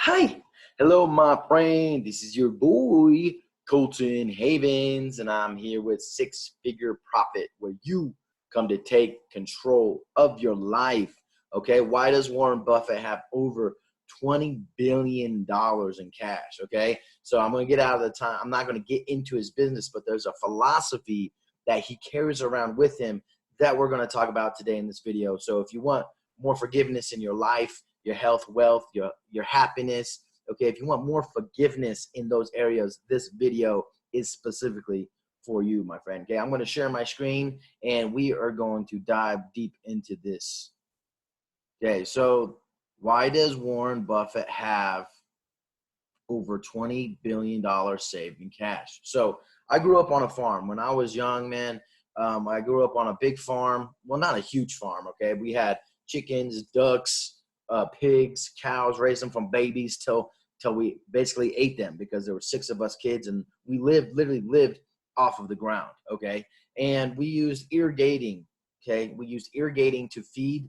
Hi, hello, my friend. This is your boy, Colton Havens, and I'm here with Six Figure Profit, where you come to take control of your life. Okay, why does Warren Buffett have over $20 billion in cash? Okay, so I'm going to get out of the time. I'm not going to get into his business, but there's a philosophy that he carries around with him that we're going to talk about today in this video. So if you want more forgiveness in your life, your health, wealth, your happiness. Okay, if you want more forgiveness in those areas, this video is specifically for you, my friend. Okay, I'm going to share my screen and we are going to dive deep into this. Okay, so why does Warren Buffett have over $20 billion saved in cash? So I grew up on a farm. When I was young, man, I grew up on a big farm. Well, not a huge farm, okay? We had chickens, ducks, pigs, cows, raised them from babies till we basically ate them because there were 6 of us kids and we literally lived off of the ground, okay? And we used irrigating, okay? We used irrigating to feed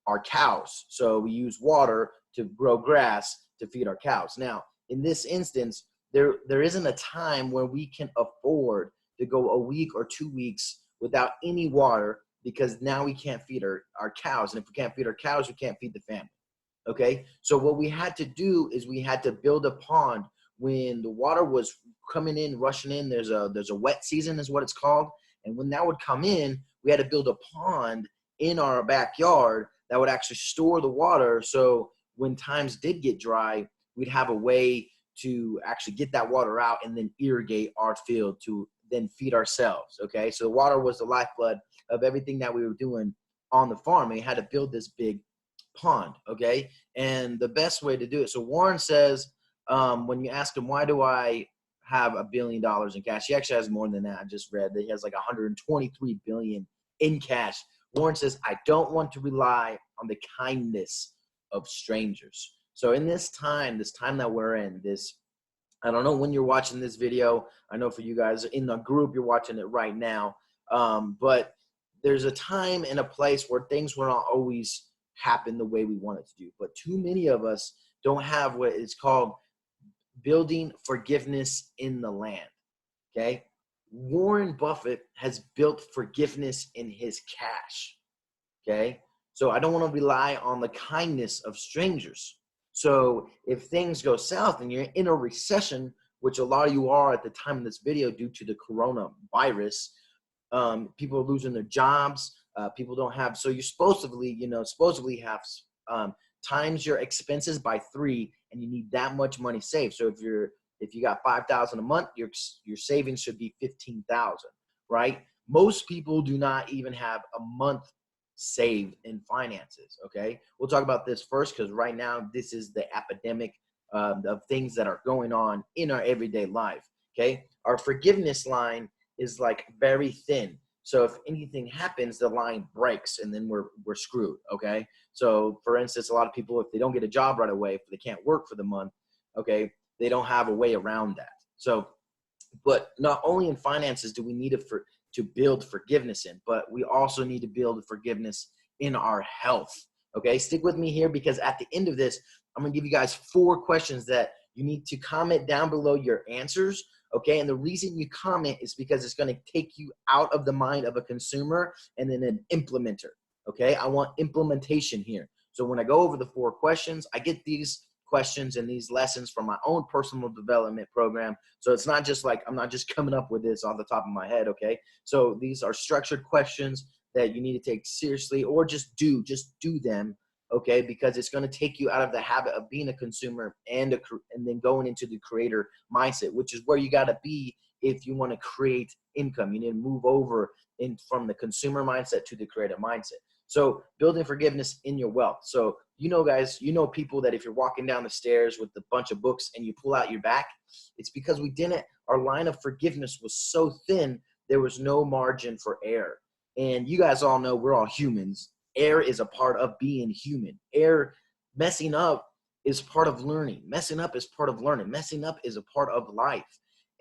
our cows. So we use water to grow grass to feed our cows. Now, in this instance, there isn't a time where we can afford to go a week or 2 weeks without any water because now we can't feed our cows. And if we can't feed our cows, we can't feed the family. Okay, so what we had to do is we had to build a pond when the water was coming in, rushing in. There's a wet season is what it's called. And when that would come in, we had to build a pond in our backyard that would actually store the water. So when times did get dry, we'd have a way to actually get that water out and then irrigate our field to then feed ourselves. Okay, so the water was the lifeblood of everything that we were doing on the farm. And we had to build this big pond, okay? And the best way to do it. So Warren says, when you ask him, why do I have $1 billion in cash? He actually has more than that. I just read that he has like 123 billion in cash. Warren says, I don't want to rely on the kindness of strangers. So in this time that we're in, I don't know when you're watching this video. I know for you guys in the group, you're watching it right now. But there's a time and a place where things will not always happen the way we want it to do. But too many of us don't have what is called building forgiveness in the land. Okay. Warren Buffett has built forgiveness in his cash. Okay. So I don't want to rely on the kindness of strangers. So if things go south and you're in a recession, which a lot of you are at the time of this video due to the coronavirus, people are losing their jobs. People don't have, so you're supposedly have times your expenses by 3, and you need that much money saved. So if you got 5,000 a month, your savings should be 15,000, right? Most people do not even have a month saved in finances. Okay, we'll talk about this first because right now this is the epidemic of things that are going on in our everyday life. Okay, our forgiveness line is like very thin. So if anything happens, the line breaks and then we're screwed. Okay. So for instance, a lot of people, if they don't get a job right away, if they can't work for the month, okay, they don't have a way around that. So, but not only in finances do we need to build forgiveness in, but we also need to build forgiveness in our health. Okay. Stick with me here because at the end of this, I'm going to give you guys 4 questions that you need to comment down below your answers. Okay, and the reason you comment is because it's going to take you out of the mind of a consumer and then an implementer. Okay, I want implementation here. So when I go over the 4 questions, I get these questions and these lessons from my own personal development program. So it's not just like I'm not just coming up with this off the top of my head. Okay, so these are structured questions that you need to take seriously or just do them. Okay, because it's going to take you out of the habit of being a consumer and then going into the creator mindset, which is where you got to be if you want to create income. You need to move over from the consumer mindset to the creator mindset. So building forgiveness in your wealth. So guys, people that if you're walking down the stairs with a bunch of books and you pull out your back, it's because our line of forgiveness was so thin, there was no margin for error. And you guys all know we're all humans. Error is a part of being human. Messing up is part of learning. Messing up is part of learning. Messing up is a part of life.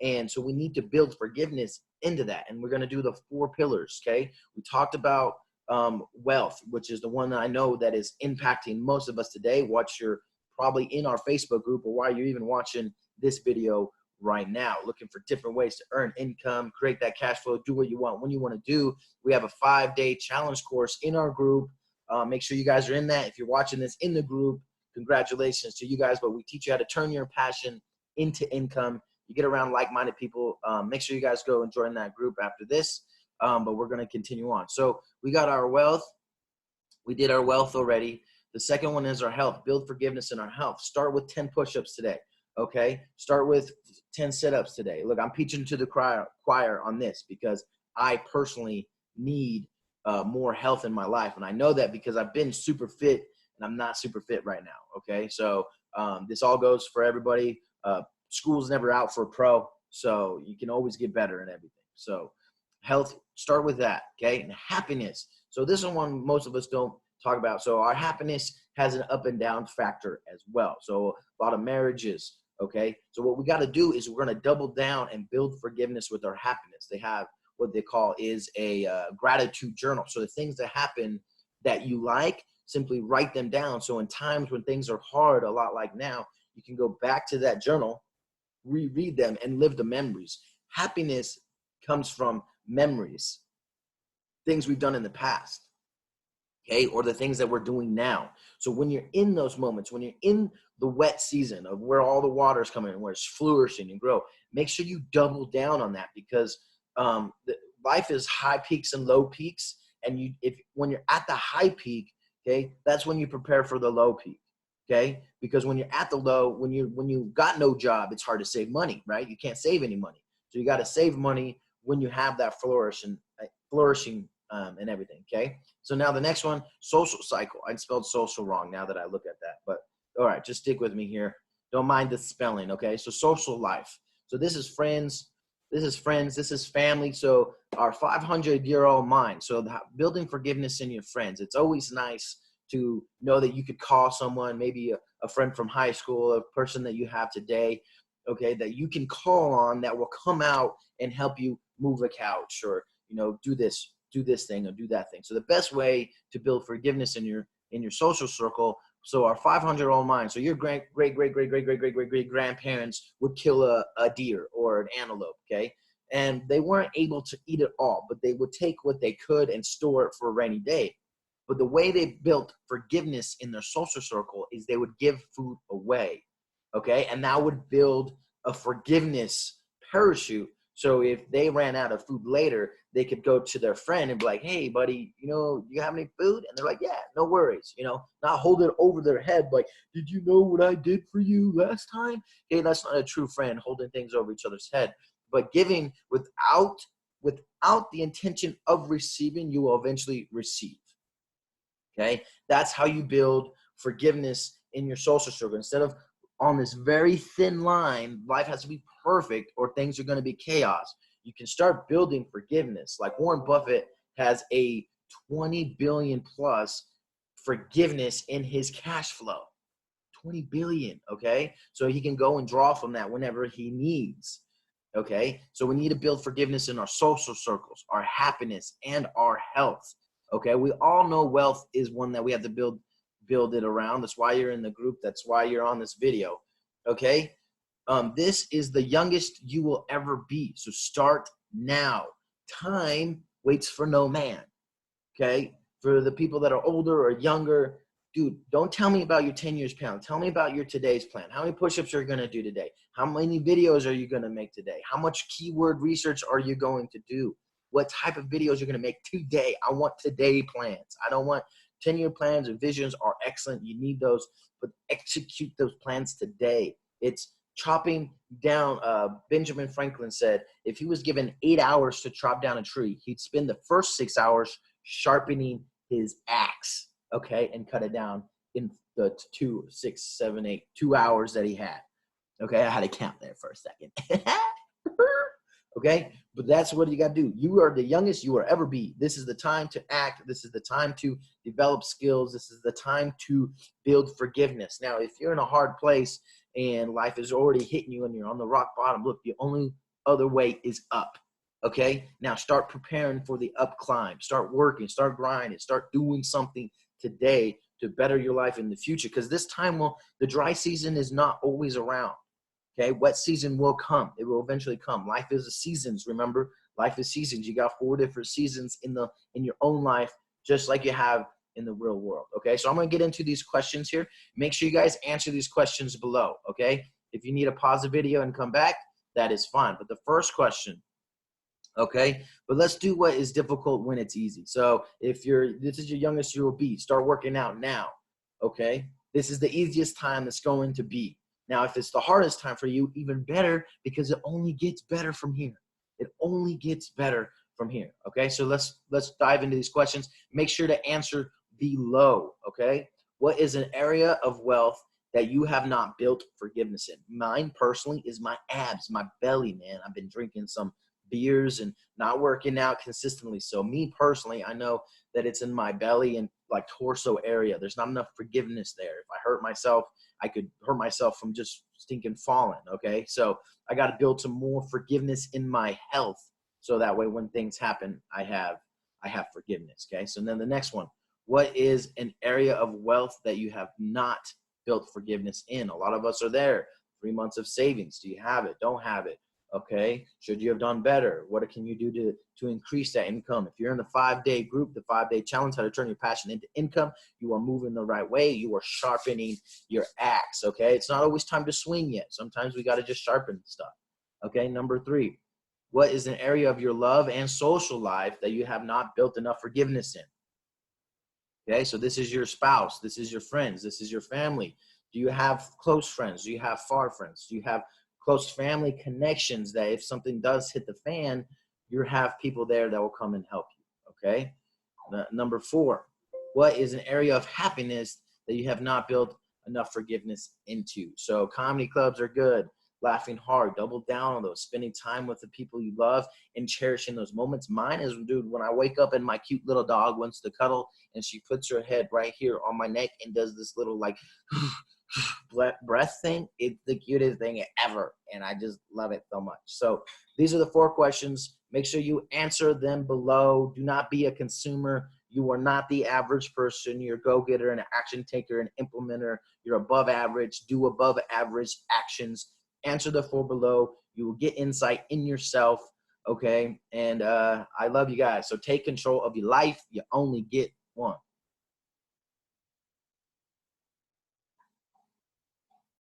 And so we need to build forgiveness into that. And we're going to do the 4 pillars, okay? We talked about wealth, which is the one that I know that is impacting most of us today. What's your probably in our Facebook group or why you're even watching this video right now, looking for different ways to earn income, create that cash flow, do what you want when you want to do. We have a 5-day challenge course in our group. Make sure you guys are in that. If you're watching this in the group, congratulations to you guys, but we teach you how to turn your passion into income. You get around like-minded people. Make sure you guys go and join that group after this, but we're going to continue on. So we got our wealth. We did our wealth already. The second one is our health. Build forgiveness in our health. Start with 10 push-ups today, okay? Start with 10 sit-ups today. Look, I'm preaching to the choir on this because I personally need more health in my life, and I know that because I've been super fit, and I'm not super fit right now, okay? So this all goes for everybody. School's never out for a pro, so you can always get better and everything. So health, start with that, okay? And happiness. So this is one most of us don't talk about. So our happiness has an up and down factor as well. So a lot of marriages, okay? So what we got to do is we're going to double down and build forgiveness with our happiness. They have what they call is a gratitude journal. So the things that happen that you like, simply write them down. So in times when things are hard, a lot like now, you can go back to that journal, reread them, and live the memories. Happiness comes from memories, things we've done in the past, okay, or the things that we're doing now. So when you're in those moments, when you're in the wet season of where all the water's coming in, where it's flourishing and grow, make sure you double down on that because life is high peaks and low peaks. And when you're at the high peak, okay, that's when you prepare for the low peak, okay? Because when you're at the low, when you got no job, it's hard to save money, right? You can't save any money. So you got to save money when you have that flourishing and everything, okay? So now the next one, social cycle. I spelled social wrong now that I look at that, but all right, just stick with me here. Don't mind the spelling, okay? So social life. So this is friends, this is family. So our 500-year-old mind. So building forgiveness in your friends. It's always nice to know that you could call someone, maybe a friend from high school, a person that you have today, okay, that you can call on that will come out and help you move a couch or, do this thing or do that thing. So the best way to build forgiveness in your social circle. So our 500-year-old mind. So your great grandparents would kill a deer or an antelope, okay? And they weren't able to eat it all, but they would take what they could and store it for a rainy day. But the way they built forgiveness in their social circle is they would give food away, okay? And that would build a forgiveness parachute. So if they ran out of food later, they could go to their friend and be like, hey, buddy, you have any food? And they're like, yeah, no worries, not hold it over their head like, did you know what I did for you last time? Okay, that's not a true friend, holding things over each other's head. But giving without the intention of receiving, you will eventually receive. Okay, that's how you build forgiveness in your social circle. Instead of on this very thin line, life has to be perfect or things are going to be chaos. You can start building forgiveness. Like Warren Buffett has a 20 billion plus forgiveness in his cash flow. 20 billion, okay? So he can go and draw from that whenever he needs, okay? So we need to build forgiveness in our social circles, our happiness, and our health, okay? We all know wealth is one that we have to build it around. That's why you're in the group. That's why you're on this video, okay? This is the youngest you will ever be. So start now. Time waits for no man, okay? For the people that are older or younger, dude, don't tell me about your 10 years plan. Tell me about your today's plan. How many push-ups are you going to do today? How many videos are you going to make today? How much keyword research are you going to do? What type of videos you're going to make today? I want today plans. I don't want 10-year plans or visions are excellent. You need those, but execute those plans today. It's chopping down. Benjamin Franklin said if he was given 8 hours to chop down a tree, he'd spend the first 6 hours sharpening his axe, okay, and cut it down in the 2, 6, 7, 8, 2 hours that he had. Okay, I had to count there for a second. Okay, but that's what you got to do. You are the youngest you will ever be. This is the time to act. This is the time to develop skills. This is the time to build forgiveness. Now, if you're in a hard place and life is already hitting you and you're on the rock bottom, look, the only other way is up. Okay, now start preparing for the up climb. Start working, start grinding, start doing something today to better your life in the future, because this time the dry season is not always around. Okay, wet season will come. It will eventually come. Life is a seasons. Remember, life is seasons. You got 4 different seasons in your own life, just like you have in the real world. Okay, so I'm going to get into these questions here. Make sure you guys answer these questions below. Okay, if you need to pause the video and come back, that is fine. But the first question, okay, but let's do what is difficult when it's easy. So if this is your youngest you will be, start working out now. Okay, this is the easiest time it's going to be. Now, if it's the hardest time for you, even better, because it only gets better from here. It only gets better from here. Okay, so let's dive into these questions. Make sure to answer below. Okay, what is an area of wealth that you have not built forgiveness in? Mine personally is my abs, my belly, man. I've been drinking some beers and not working out consistently. So me personally, I know that it's in my belly and like torso area. There's not enough forgiveness there. If I hurt myself, I could hurt myself from just stinking falling. Okay, so I got to build some more forgiveness in my health, so that way when things happen, I have forgiveness. Okay, so then the next one, what is an area of wealth that you have not built forgiveness in? A lot of us are there. 3 months of savings. Do you have it? Don't have it? Okay, should you have done better? What can you do to increase that income? If you're in the 5-day group, the 5-day challenge, how to turn your passion into income, you are moving the right way. You are sharpening your axe. Okay, it's not always time to swing yet. Sometimes we got to just sharpen stuff. Okay, number 3, what is an area of your love and social life that you have not built enough forgiveness in? Okay, so this is your spouse, this is your friends, this is your family. Do you have close friends? Do you have far friends? Do you have close family connections that if something does hit the fan, you have people there that will come and help you? Okay, number 4, what is an area of happiness that you have not built enough forgiveness into? So comedy clubs are good. Laughing hard, double down on those, spending time with the people you love and cherishing those moments. Mine is, dude, when I wake up and my cute little dog wants to cuddle and she puts her head right here on my neck and does this little like breath thing. It's the cutest thing ever, and I just love it so much. So these are the 4 questions. Make sure you answer them below. Do not be a consumer. You are not the average person. You're a go-getter, an action taker, an implementer. You're above average. Do above average actions. Answer the 4 below. You will get insight in yourself. Okay, and I love you guys. So take control of your life. You only get one.